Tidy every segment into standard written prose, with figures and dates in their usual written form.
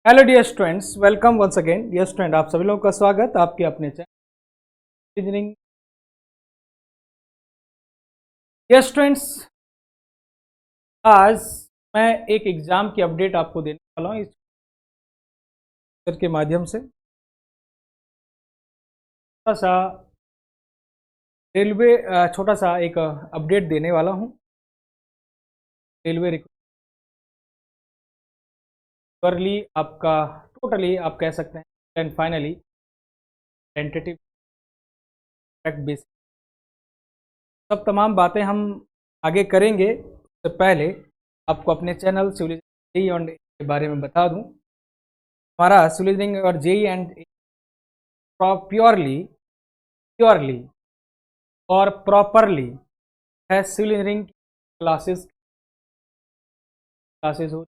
Hello dear students, welcome once again. Dear student, आप सभी लोगों का स्वागत आपके अपने चैनल इंजीनियरिंग। डियर स्टूडेंट्स, आज मैं एक एग्जाम की अपडेट आपको देने वाला हूँ इस के माध्यम से। छोटा सा रेलवे छोटा सा एक अपडेट देने वाला हूँ। रेलवे रिक्वायरली आपका टोटली आप कह सकते हैं एंड फाइनली टेंटेटिव बेस सब तमाम बातें हम आगे करेंगे। उससे पहले आपको अपने चैनल सिविल के बारे में बता दूं। हमारा सिविल और जेई एंड प्योरली प्योरली और प्रॉपरली है सिविल इंजीनियरिंग क्लासेस हो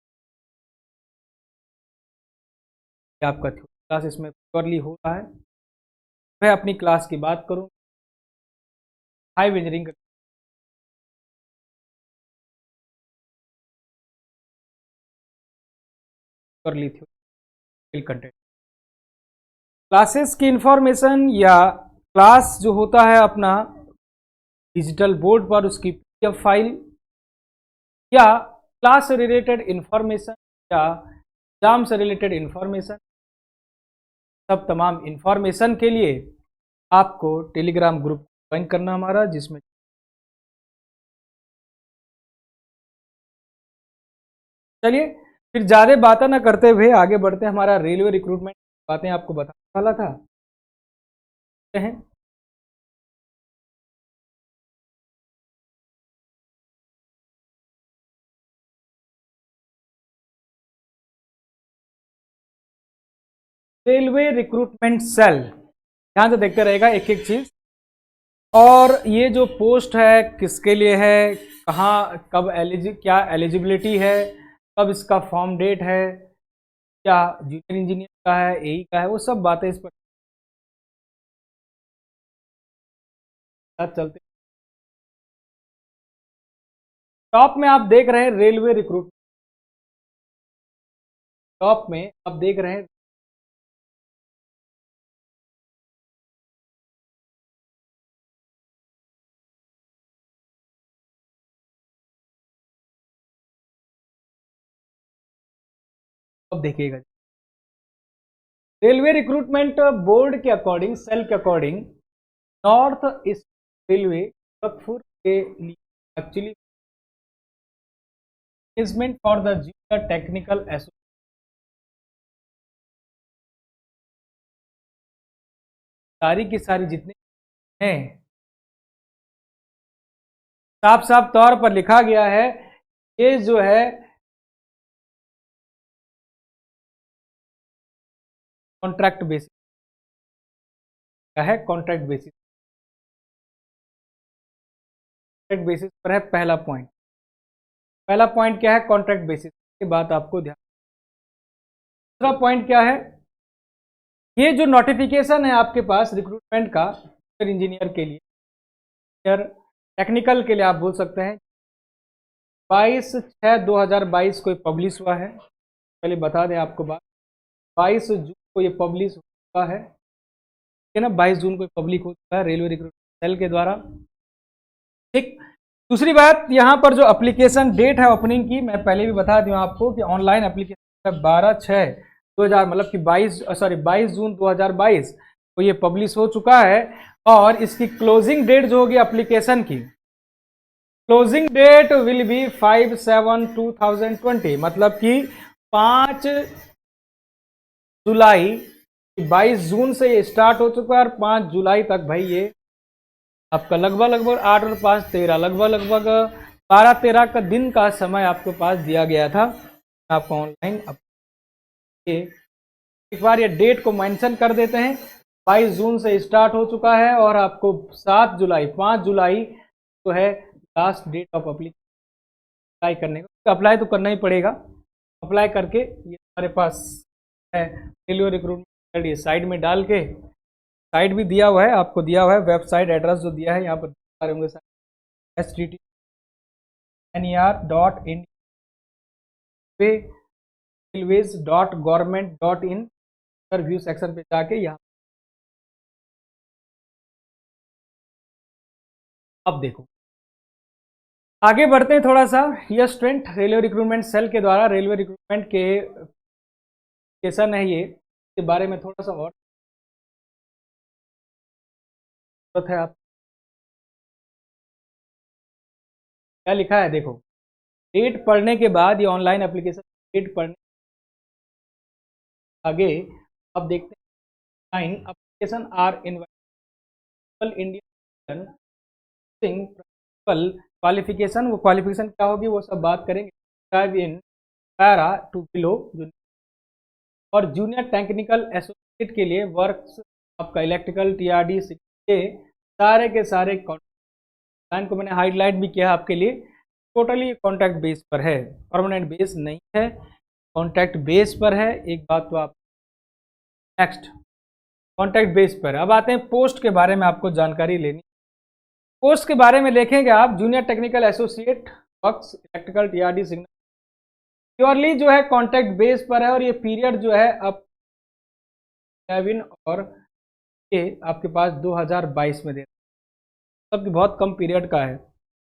आपका क्लासेस में प्योरली हो रहा है। मैं अपनी क्लास की बात करूं, highway engineering purely theory content classes की इंफॉर्मेशन या क्लास जो होता है अपना डिजिटल बोर्ड पर उसकी पीडीएफ फाइल या क्लास से रिलेटेड इंफॉर्मेशन या एग्जाम से रिलेटेड इंफॉर्मेशन, सब तमाम इंफॉर्मेशन के लिए आपको टेलीग्राम ग्रुप ज्वाइन करना हमारा, जिसमें चलिए फिर ज़्यादा बातें ना करते हुए आगे बढ़ते हैं। हमारा रेलवे रिक्रूटमेंट बातें आपको बताने वाला था हैं। रेलवे रिक्रूटमेंट सेल ध्यान से देखते रहेगा एक एक चीज। और ये जो पोस्ट है किसके लिए है, कहाँ कब क्या एलिजिबिलिटी है, कब इसका फॉर्म डेट है, क्या जूनियर इंजीनियर का है, एई का है, वो सब बातें इस पर साथ चलते। टॉप में आप देख रहे हैं रेलवे रिक्रूट, टॉप में आप देख रहे हैं अब देखिएगा रेलवे रिक्रूटमेंट बोर्ड के अकॉर्डिंग, सेल के according north east railway Gorakhpur के लिए actually placement for the junior technical association, सारी की सारी जितने हैं साफ साफ तौर पर लिखा गया है। ये जो है कॉन्ट्रैक्ट बेसिस का है, कॉन्ट्रैक्ट बेसिस पर है। पहला पॉइंट क्या है, कॉन्ट्रैक्ट बेसिस की बात आपको ध्यान। दूसरा पॉइंट क्या है, ये जो नोटिफिकेशन है आपके पास रिक्रूटमेंट का इंजीनियर के लिए, टेक्निकल के लिए आप बोल सकते हैं, 22/6/2022 को पब्लिश हुआ है। पहले बता दें आपको बात, 22 जून को ये पब्लिश हुआ है, ठीक है ना। 22 जून को पब्लिक हो चुका है रेलवे रिक्रूटमेंट सेल के द्वारा, ठीक। दूसरी बात, यहाँ पर जो एप्लीकेशन डेट है ओपनिंग की, मैं पहले भी बता दूँ आपको कि ऑनलाइन एप्लीकेशन 12/6/2000 मतलब कि 22 जून 2022 को ये पब्लिश हो चुका है। और इसकी क्लोजिंग डेट जो होगी एप्लीकेशन की, क्लोजिंग डेट विल बी 5/7/2020 मतलब कि 5 जुलाई। 22 जून से ये स्टार्ट हो चुका है और 5 जुलाई तक भाई ये आपका लगभग 8 और 5 13 लगभग 12-13 का दिन का समय आपके पास दिया गया था। आपको ऑनलाइन एक बार ये डेट को मेंशन कर देते हैं, 22 जून से स्टार्ट हो चुका है और आपको 5 जुलाई तो है लास्ट डेट ऑफ अप्लाई करने का। अप्लाई तो करना ही पड़ेगा, अप्लाई करके ये हमारे पास है रेलवे रिक्रूटमेंट, ये साइड में डाल के, साइट भी दिया हुआ है आपको, दिया हुआ है वेबसाइट एड्रेस जो दिया है यहाँ पर सारे होंगे, STTNER.in पे railways.government.in व्यू सेक्शन पे जाके यहाँ अब देखो आगे बढ़ते हैं थोड़ा सा। यह स्टूडेंट रेलवे रिक्रूटमेंट सेल के द्वारा रेलवे रिक्रूटमेंट के केसन है, ये इसके बारे में थोड़ा सा और है। आप क्या लिखा है देखो, डेट पढ़ने के बाद ये ऑनलाइन एप्लीकेशन डेट पढ़ने आगे अब देखते हैं application are invitable Indian principal qualification. वो क्वालिफिकेशन क्या होगी वो सब बात करेंगे इन पैरा टू बिलो। और जूनियर टेक्निकल एसोसिएट के लिए वर्क्स आपका इलेक्ट्रिकल टीआरडी के सारे लाइन को मैंने हाईलाइट भी किया आपके लिए। टोटली कॉन्ट्रैक्ट बेस पर है, परमानेंट बेस नहीं है, कॉन्ट्रैक्ट बेस पर है। एक बात तो आप नेक्स्ट कॉन्ट्रैक्ट बेस पर। अब आते हैं पोस्ट के बारे में आपको जानकारी लेनी। पोस्ट के बारे में देखेंगे आप junior technical associate works electrical TRD signal purely जो है कॉन्ट्रैक्ट बेस पर है। और ये पीरियड जो है अब 7 और ये आपके पास 2022 में दे सबकी बहुत कम पीरियड का है।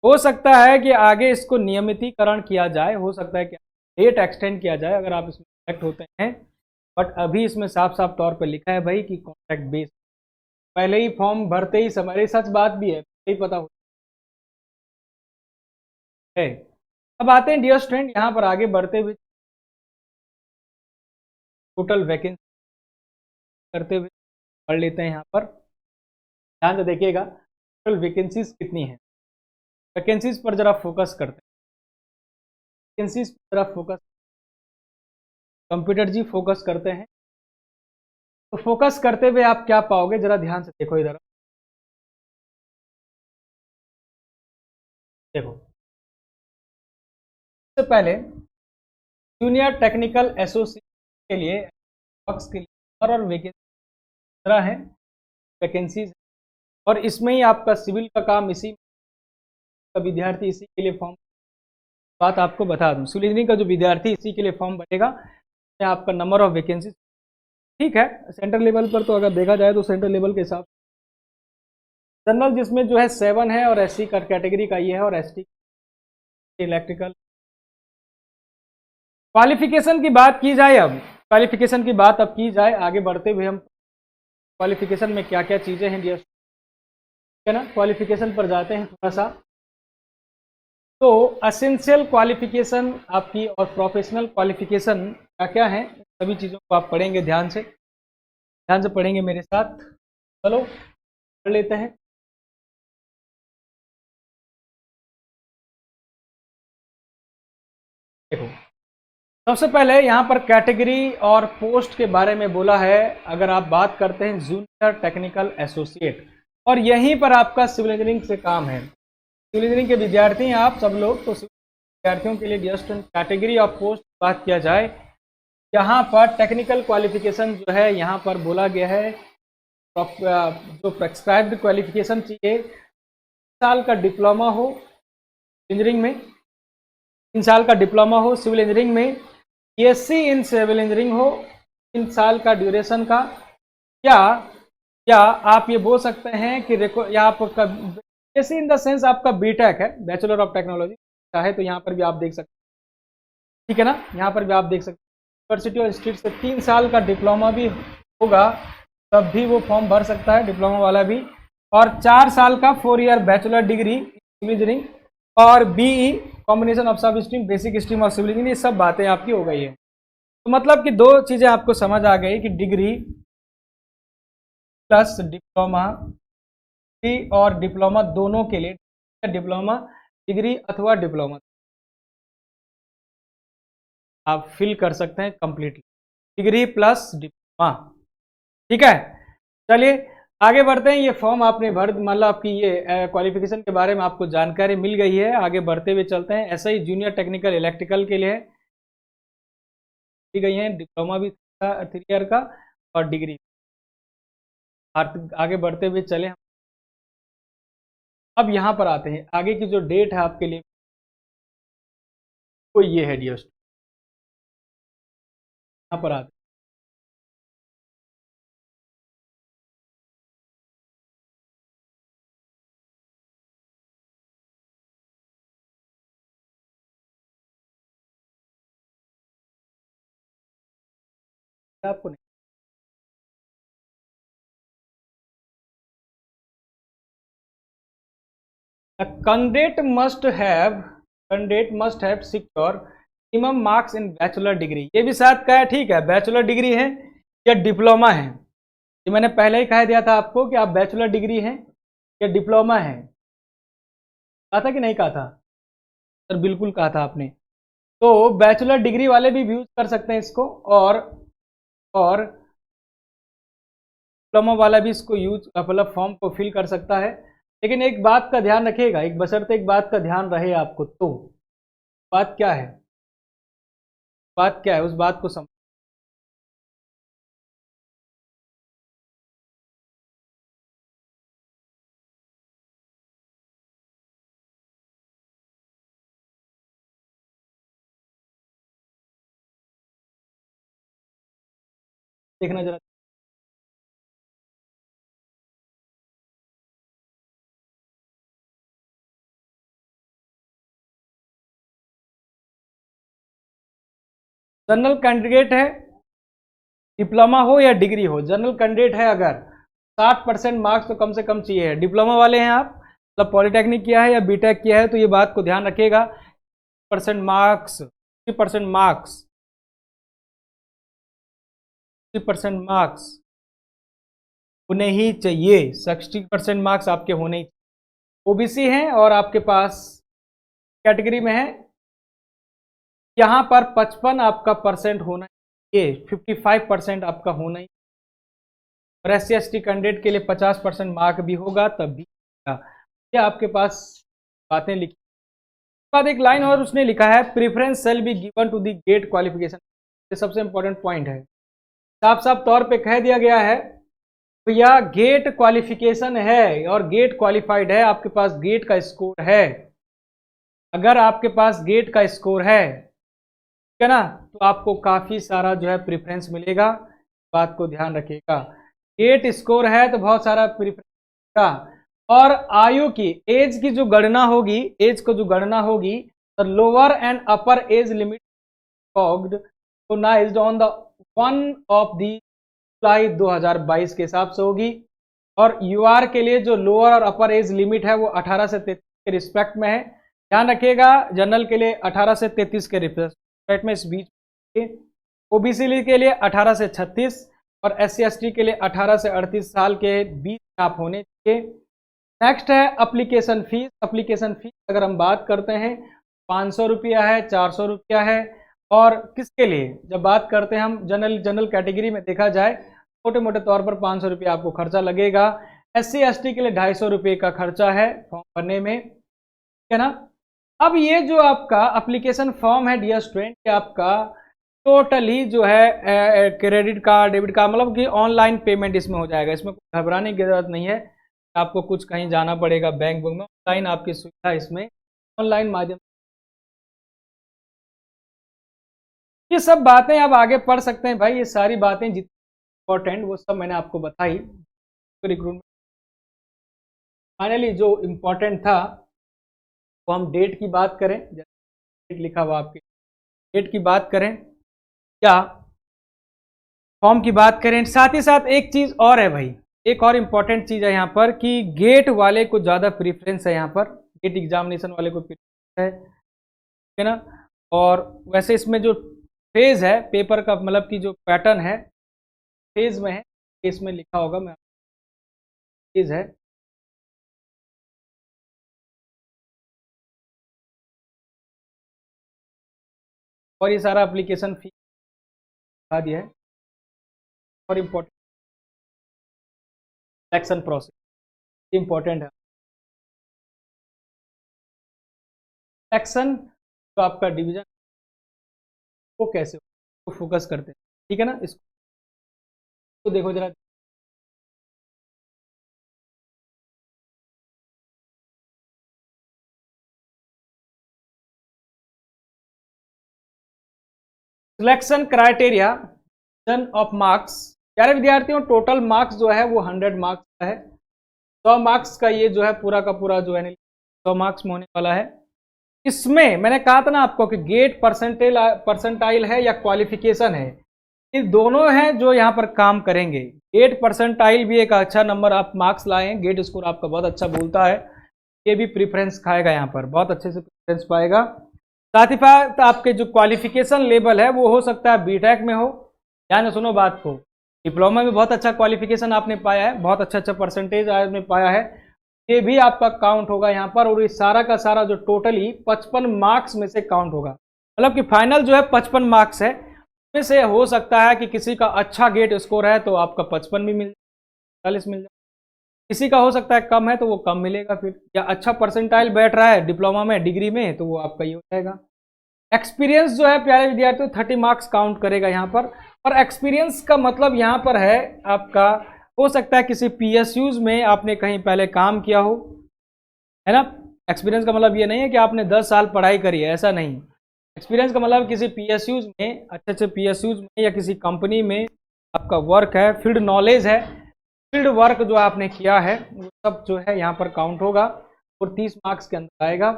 हो सकता है कि आगे इसको नियमितीकरण किया जाए, हो सकता है कि डेट एक्सटेंड किया जाए अगर आप इसमें सेलेक्ट होते हैं। बट अभी इसमें साफ साफ तौर पर लिखा है भाई कि कॉन्ट्रैक्ट बेस। पहले ही फॉर्म भरते ही समझ, सच बात भी है, नहीं पता हो है। अब आते हैं डियर स्टूडेंट यहाँ पर आगे बढ़ते हुए टोटल वैकेंसी करते हुए पढ़ लेते हैं। यहाँ पर ध्यान से देखिएगा टोटल वैकेंसीज कितनी है। वैकेंसीज पर जरा फोकस करते हैं, वैकेंसीज पर जरा फोकस, कंप्यूटर जी फोकस करते हैं। तो फोकस करते हुए आप क्या पाओगे जरा ध्यान से देखो इधर देखो। सबसे पहले जूनियर टेक्निकल एसोसिएट के लिए वर्क्स के लिए और वैकेंसी है वैकेंसीज। और इसमें ही आपका सिविल का काम, इसी का विद्यार्थी इसी के लिए फॉर्म, बात आपको बता दूं सिविल इंजीनियरिंग का जो विद्यार्थी इसी के लिए फॉर्म भरेगा, आपका नंबर ऑफ वैकेंसी ठीक है। सेंट्रल लेवल पर तो अगर देखा जाए तो सेंट्रल लेवल के हिसाब से जनरल जिसमें जो है 7 है और एससी का कैटेगरी का ये है और एसटी इलेक्ट्रिकल। क्वालिफिकेशन की बात की जाए, अब क्वालिफिकेशन की बात अब की जाए आगे बढ़ते हुए हम क्वालिफिकेशन में क्या क्या चीज़ें हैं डियर है ना, क्वालिफिकेशन पर जाते हैं थोड़ा सा। तो असेंशियल क्वालिफिकेशन आपकी और प्रोफेशनल क्वालिफिकेशन क्या क्या है, सभी चीज़ों को आप पढ़ेंगे ध्यान से पढ़ेंगे मेरे साथ। चलो पढ़ लेते हैं। देखो सबसे पहले यहाँ पर कैटेगरी और पोस्ट के बारे में बोला है। अगर आप बात करते हैं जूनियर टेक्निकल एसोसिएट, और यहीं पर आपका सिविल इंजीनियरिंग से काम है, सिविल इंजीनियरिंग के विद्यार्थी हैं आप सब लोग। तो विद्यार्थियों के लिए जस्ट कैटेगरी और पोस्ट बात किया जाए, यहाँ पर टेक्निकल क्वालिफिकेशन जो है यहाँ पर बोला गया है जो प्रेस्क्राइब्ड क्वालिफिकेशन चाहिए, 3 साल का डिप्लोमा हो इंजीनियरिंग में, 3 साल का डिप्लोमा हो सिविल इंजीनियरिंग में, बीएससी इन सिविल इंजीनियरिंग हो 3 साल का ड्यूरेशन का, या आप ये बोल सकते हैं कि या आपका बीएससी इन द सेंस आपका बीटेक है, बैचलर ऑफ टेक्नोलॉजी चाहे तो यहाँ पर भी आप देख सकते हैं, ठीक है ना। यहाँ पर भी आप देख सकते हैं यूनिवर्सिटी और इंस्टीट्यूट से 3 साल का डिप्लोमा भी होगा तब भी वो फॉर्म भर सकता है, डिप्लोमा वाला भी। और 4 साल का 4 year bachelor degree civil engineering और बीई कॉम्बिनेशन ऑफ सब स्ट्रीम बेसिक स्ट्रीम और सिविल इंजीनियरिंग, ये सब बातें आपकी हो गई है। तो मतलब कि 2 चीज़ें आपको समझ आ गई कि डिग्री प्लस डिप्लोमा और डिप्लोमा दोनों के लिए डिप्लोमा डिग्री अथवा डिप्लोमा आप फिल कर सकते हैं कंप्लीटली, डिग्री प्लस डिप्लोमा, ठीक है। चलिए आगे बढ़ते हैं। ये फॉर्म आपने भर, मतलब आपकी ये क्वालिफिकेशन के बारे में आपको जानकारी मिल गई है। आगे बढ़ते हुए चलते हैं। ऐसा ही जूनियर टेक्निकल इलेक्ट्रिकल के लिए दी गई है, डिप्लोमा भी 3 ईयर का और डिग्री। आगे बढ़ते हुए चले, अब यहाँ पर आते हैं आगे की जो डेट है आपके लिए वो ये है डियर, यहाँ पर आते हैं। आपको नहीं, candidate must have secure minimum marks in bachelor degree. ये भी शायद का है, ठीक है, बैचलर डिग्री है या डिप्लोमा है। ये मैंने पहले ही कह दिया था आपको कि आप बैचलर डिग्री हैं या डिप्लोमा है। कहा था कि नहीं कहा था सर? बिल्कुल कहा था आपने। तो बैचलर डिग्री वाले भी यूज कर सकते हैं इसको, और डिप्लोमा वाला भी इसको यूज मतलब फॉर्म को फिल कर सकता है। लेकिन एक बात का ध्यान रखिएगा, एक बशर्ते एक बात का ध्यान रहे आपको, तो बात क्या है, बात क्या है, उस बात को समझ देखना जरा। जनरल कैंडिडेट है, डिप्लोमा हो या डिग्री हो, जनरल कैंडिडेट है अगर 60% मार्क्स तो कम से कम चाहिए। डिप्लोमा वाले हैं आप, मतलब पॉलिटेक्निक किया है या बीटेक किया है, तो ये बात को ध्यान रखिएगा। परसेंट मार्क्स 60% मार्क्स 60% मार्क्स होने ही चाहिए। 60% मार्क्स आपके होने ही। ओबीसी हैं और आपके पास कैटेगरी में है, यहाँ पर 55 आपका परसेंट होना चाहिए, 55% आपका होना ही। और SC ST कैंडिडेट के लिए 50% मार्क भी होगा तब भी होगा। ये आपके पास बातें लिखी। बाद एक लाइन और उसने लिखा है, preference shall be given to the GATE qualification. ये सबसे इंपॉर्टेंट पॉइंट है। साफ साफ तौर पे कह दिया गया है भैया, गेट क्वालिफिकेशन है और गेट क्वालिफाइड है, आपके पास गेट का स्कोर है। अगर आपके पास गेट का स्कोर है, ठीक है ना, तो आपको काफी सारा जो है प्रेफरेंस मिलेगा। बात को ध्यान रखिएगा, गेट स्कोर है तो बहुत सारा प्रेफरेंस मिलेगा। और आयु की, एज की जो गणना होगी, एज को जो गणना होगी, the lower and upper age limit organised on the 1 of the July 2022 के हिसाब से होगी। और यूआर के लिए जो लोअर और अपर एज लिमिट है वो 18 से 33 के रिस्पेक्ट में है। ध्यान रखिएगा, जनरल के लिए 18 से 33 के रिस्पेक्ट में, इस बीच। ओबीसी के लिए 18 से 36 और SC ST के लिए 18 से 38 साल के बीच में आप होने चाहिए। नेक्स्ट है एप्लीकेशन फीस। एप्लीकेशन फीस अगर हम बात करते हैं, 500 रुपया है, 400 रुपया है। और किसके लिए जब बात करते हैं हम, जनरल कैटेगरी में देखा जाए, मोटे मोटे तौर पर 500 रुपया आपको खर्चा लगेगा। SC ST के लिए 250 रुपये का खर्चा है फॉर्म भरने में, ठीक है ना। अब ये जो आपका एप्लीकेशन फॉर्म है डियर स्टूडेंट, ये आपका टोटली जो है क्रेडिट कार्ड, डेबिट कार्ड, मतलब कि ऑनलाइन पेमेंट इसमें हो जाएगा। इसमें घबराने की जरूरत नहीं है, आपको कुछ कहीं जाना पड़ेगा बैंक बुक में। ऑनलाइन आपकी सुविधा इसमें ऑनलाइन माध्यम। ये सब बातें आप आगे पढ़ सकते हैं भाई, ये सारी बातें जितनी इंपॉर्टेंट वो सब मैंने आपको बताई। रिक्रूटमेंट फाइनली जो इम्पोर्टेंट था वो हम डेट की बात करें, डेट लिखा हुआ आपके, डेट की बात करें या फॉर्म की बात करें। साथ ही साथ एक चीज़ और है भाई, एक और इम्पॉर्टेंट चीज़ है यहाँ पर कि गेट वाले को ज़्यादा प्रीफरेंस है यहाँ पर, गेट एग्जामिनेशन वाले को प्रीफरेंस है, ठीक है ना। और वैसे इसमें जो फेज है पेपर का, मतलब कि जो पैटर्न है फेज में है, इसमें लिखा होगा, मैं फेज है। और ये सारा एप्लीकेशन फी बता दिया है। और इम्पोर्टेंट सिलेक्शन प्रोसेस इम्पोर्टेंट है। सिलेक्शन जो आपका डिवीजन वो कैसे हो, तो फोकस करते हैं, ठीक है ना। इसको तो देखो जरा, सिलेक्शन क्राइटेरिया ऑफ मार्क्स। प्यारे विद्यार्थियों, टोटल मार्क्स जो है वो 100 मार्क्स का है। 100 मार्क्स का ये जो है पूरा का पूरा जो है 100 मार्क्स में होने वाला है। इसमें मैंने कहा था ना आपको कि गेट परसेंटाइल है या क्वालिफिकेशन है, ये दोनों हैं जो यहाँ पर काम करेंगे। गेट परसेंटाइल भी एक अच्छा नंबर आप मार्क्स लाए हैं, गेट स्कोर आपका बहुत अच्छा बोलता है, ये भी प्रीफरेंस खाएगा, यहाँ पर बहुत अच्छे से प्रीफरेंस पाएगा। साथ ही साथ आपके जो क्वालिफिकेशन लेवल है वो हो सकता है बीटेक में हो, ध्यान सुनो बात को, डिप्लोमा में बहुत अच्छा क्वालिफिकेशन आपने पाया है, बहुत अच्छा परसेंटेज आपने पाया है, ये भी आपका काउंट होगा यहाँ पर। और ये सारा का सारा जो टोटली 55 मार्क्स में से काउंट होगा, मतलब कि फाइनल जो है 55 मार्क्स है, इसमें से हो सकता है कि किसी का अच्छा गेट स्कोर है तो आपका 55 भी मिल जाए, 40 मिल जाए, किसी का हो सकता है कम है तो वो कम मिलेगा फिर, या अच्छा परसेंटाइल बैठ रहा है डिप्लोमा में डिग्री में तो वो आपका ये हो जाएगा। एक्सपीरियंस जो है प्यारे विद्यार्थियों 30 मार्क्स काउंट करेगा यहाँ पर। और एक्सपीरियंस का मतलब यहाँ पर है आपका, हो सकता है किसी पीएसयूज में आपने कहीं पहले काम किया हो, है ना। एक्सपीरियंस का मतलब ये नहीं है कि आपने 10 साल पढ़ाई करी है, ऐसा नहीं। एक्सपीरियंस का मतलब किसी पीएसयूज में, अच्छे पीएसयूज में या किसी कंपनी में आपका वर्क है, फील्ड नॉलेज है, फील्ड वर्क जो आपने किया है वो सब जो है यहाँ पर काउंट होगा और 30 मार्क्स के अंदर आएगा।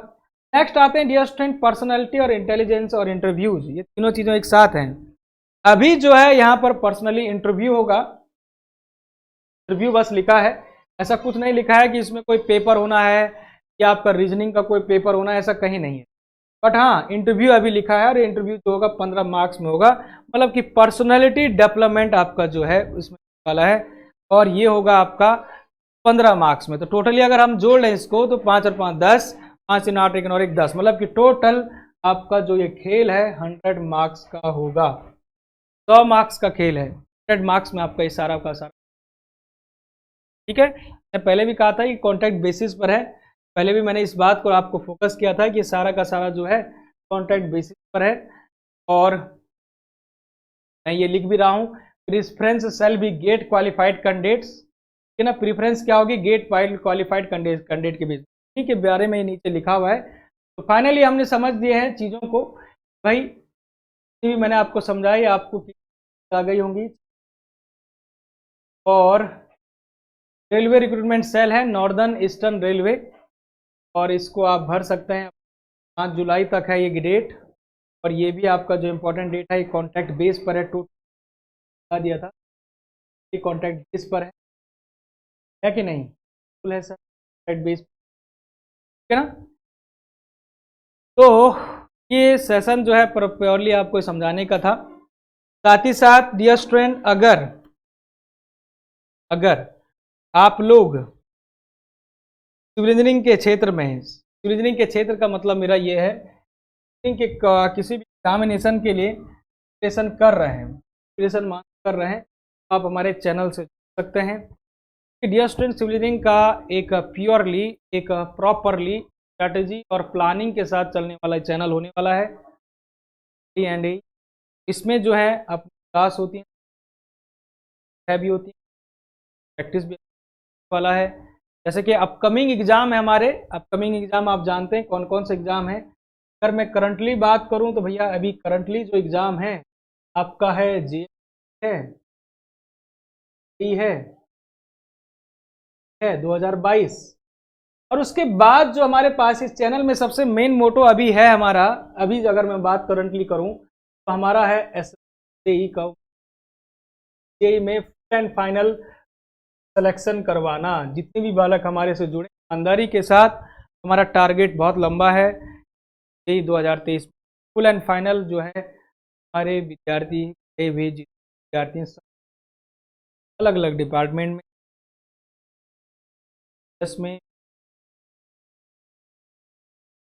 नेक्स्ट आते हैं डियर स्टूडेंट, पर्सनैलिटी और इंटेलिजेंस और इंटरव्यूज, ये तीनों चीज़ें एक साथ हैं। अभी जो है यहाँ पर पर्सनली इंटरव्यू होगा, इंटरव्यू बस लिखा है, ऐसा कुछ नहीं लिखा है कि इसमें कोई पेपर होना है या आपका रीजनिंग का कोई पेपर होना है, ऐसा कहीं नहीं है। बट हाँ, इंटरव्यू अभी लिखा है और इंटरव्यू जो होगा 15 मार्क्स में होगा, मतलब कि पर्सनैलिटी डेवलपमेंट आपका जो है उसमें वाला है, और ये होगा आपका 15 मार्क्स में। तो टोटली अगर हम जोड़ लें इसको तो 5 और 5 10, 5 इन 8 1 और 1 10, मतलब कि टोटल आपका जो ये खेल है 100 मार्क्स का होगा। 100 मार्क्स का खेल है, 100 मार्क्स में आपका इशारा का सारा, ठीक है। मैं पहले भी कहा था कि कॉन्ट्रैक्ट बेसिस पर है, पहले भी मैंने इस बात को आपको फोकस किया था कि सारा का सारा जो है कॉन्ट्रैक्ट बेसिस पर है। और मैं ये लिख भी रहा हूँ, preference shall be GATE qualified candidates, ठीक है ना। प्रेफरेंस क्या होगी, गेट क्वालिफाइड कैंडिडेट के बीच, ठीक है, बारे में नीचे लिखा हुआ है। तो फाइनली हमने समझ दिए हैं चीज़ों को, भाई भी मैंने आपको समझाई, आपको आ गई होंगी। और रेलवे रिक्रूटमेंट सेल है नॉर्दर्न ईस्टर्न रेलवे, और इसको आप भर सकते हैं, 5 जुलाई तक है ये डेट। और ये भी आपका जो इम्पोर्टेंट डेट है, कॉन्ट्रैक्ट बेस पर है, बता दिया था ये कॉन्ट्रैक्ट बेस पर है कि नहीं, बिल्कुल है सर, कॉन्ट्रैक्ट बेस, ठीक है ना। तो ये सेशन जो है प्योरली आपको समझाने का था। साथ ही साथ डियर स्टूडेंट, अगर आप लोग सिविल इंजीनियरिंग के क्षेत्र में हैं, सिविल इंजीनियरिंग के क्षेत्र का मतलब मेरा ये है कि किसी भी एग्जामिनेशन के लिए प्रिपरेशन कर रहे हैं, प्रिपरेशन कर रहे हैं, आप हमारे चैनल से जुड़ सकते हैं। डियर स्टूडेंट, सिविल इंजीनियरिंग का एक प्योरली, एक प्रॉपरली स्ट्रैटेजी और प्लानिंग के साथ चलने वाला चैनल होने वाला है। एंड इसमें जो है अपनी क्लास होती है भी होती है, प्रैक्टिस भी वाला है। जैसे कि अपकमिंग एग्जाम है हमारे, अपकमिंग एग्जाम आप जानते हैं कौन कौन से एग्जाम है। अगर मैं करंटली बात करूं तो भैया अभी करंटली जो एग्जाम है आपका है जी है 2022। और उसके बाद जो हमारे पास इस चैनल में सबसे मेन मोटो अभी है हमारा, अभी अगर मैं बात करंटली करूं तो हमारा है एसएससी का जेईई में फुल एंड फाइनल सिलेक्शन करवाना। जितने भी बालक हमारे से जुड़े, ईमानदारी के साथ हमारा टारगेट बहुत लंबा है, जेईई 2023 फुल एंड फाइनल जो है हमारे विद्यार्थी भी विद्यार्थी अलग अलग डिपार्टमेंट में, इसमें है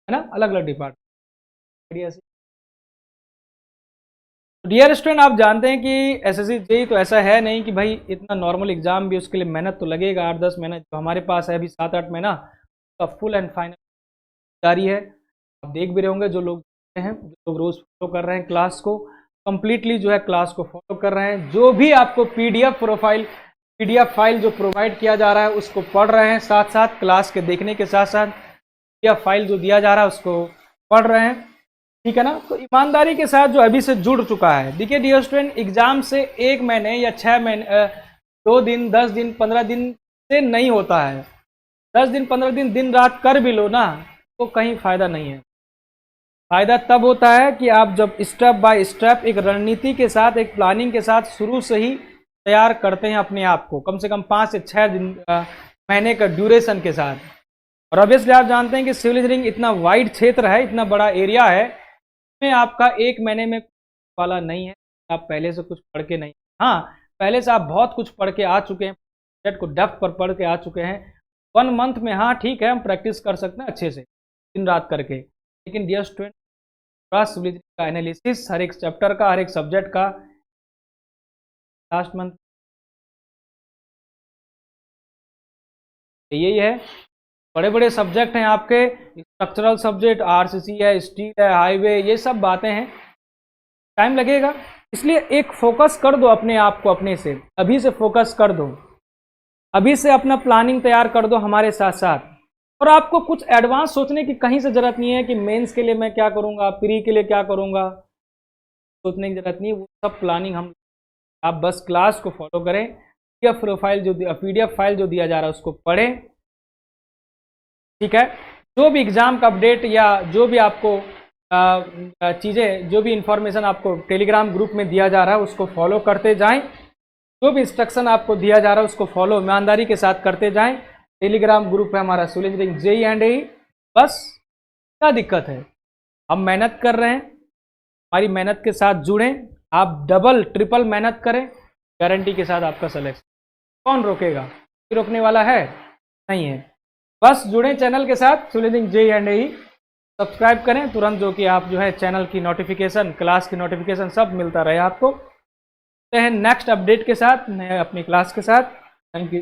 ना, अलग अलग डिपार्टमेंट। डियर स्टूडेंट, आप जानते हैं कि एसएससी जेईई तो ऐसा है नहीं कि भाई इतना नॉर्मल एग्जाम भी, उसके लिए मेहनत तो लगेगा, 8-10 महीना जो हमारे पास है अभी 7-8 महीना का फुल एंड फाइनल जारी है। आप देख भी रहे होंगे जो लोग हैं, जो लोग रोज फॉलो कर रहे हैं क्लास को, कंप्लीटली जो है क्लास को फॉलो कर रहे हैं, जो भी आपको पीडीएफ फाइल जो प्रोवाइड किया जा रहा है उसको पढ़ रहे हैं, साथ साथ क्लास के देखने के साथ साथ पीडीएफ फाइल जो दिया जा रहा है उसको पढ़ रहे हैं। ठीक है ना। तो ईमानदारी के साथ जो अभी से जुड़ चुका है, देखिए डियर स्टूडेंट, एग्जाम से 1 महीने या 6 महीने 2 दिन 10 दिन 15 दिन से नहीं होता है। 10 दिन 15 दिन दिन रात कर भी लो ना तो कहीं फायदा नहीं है। फायदा तब होता है कि आप जब स्टेप बाय स्टेप एक रणनीति के साथ, एक प्लानिंग के साथ शुरू से ही तैयार करते हैं अपने आप को, कम से कम 5 से 6 दिन महीने का ड्यूरेशन के साथ। और ऑब्वियसली आप जानते हैं कि सिविल इंजीनियरिंग इतना वाइड क्षेत्र है, इतना बड़ा एरिया है, में आपका 1 महीने में वाला नहीं है। आप पहले से कुछ पढ़ के नहीं, हाँ पहले से आप बहुत कुछ पढ़ के आ चुके हैं, सब्जेक्ट को डेप्थ पर पढ़ के आ चुके हैं। 1 मंथ में हाँ ठीक है, हम प्रैक्टिस कर सकते हैं अच्छे से दिन रात करके, लेकिन डियर स्टूडेंट पूरा सिविल इंजीनियरिंग का एनालिसिस हर एक चैप्टर का, हर एक सब्जेक्ट का लास्ट मंथ यही है। बड़े बड़े सब्जेक्ट हैं आपके, स्ट्रक्चरल सब्जेक्ट, आरसीसी है, स्टील है, हाईवे, ये सब बातें हैं, टाइम लगेगा। इसलिए एक फोकस कर दो अपने आप को, अपने से अभी से फोकस कर दो, अभी से अपना प्लानिंग तैयार कर दो हमारे साथ साथ। और आपको कुछ एडवांस सोचने की कहीं से जरूरत नहीं है कि मेंस के लिए मैं क्या करूंगा, प्री के लिए क्या करूंगा, सोचने की जरूरत नहीं है। वो सब प्लानिंग हम, आप बस क्लास को फॉलो करें, पीडीएफ फाइल जो दिया जा रहा है उसको पढ़ें, ठीक है। जो भी एग्जाम का अपडेट या जो भी आपको चीज़ें, जो भी इंफॉर्मेशन आपको टेलीग्राम ग्रुप में दिया जा रहा है उसको फॉलो करते जाएं। जो भी इंस्ट्रक्शन आपको दिया जा रहा है उसको फॉलो ईमानदारी के साथ करते जाएं। टेलीग्राम ग्रुप है हमारा सिविल इंजीनियरिंग जेई एंड एई। बस क्या दिक्कत है, हम मेहनत कर रहे हैं, हमारी मेहनत के साथ जुड़ें, आप डबल ट्रिपल मेहनत करें, गारंटी के साथ आपका सिलेक्शन। कौन रोकेगा, कोई रोकने वाला है नहीं है। बस जुड़ें चैनल के साथ, civil engineering JE and AE subscribe करें तुरंत, जो कि आप जो है चैनल की नोटिफिकेशन, क्लास की नोटिफिकेशन सब मिलता रहे आपको। नेक्स्ट अपडेट के साथ, अपनी क्लास के साथ। Thank you.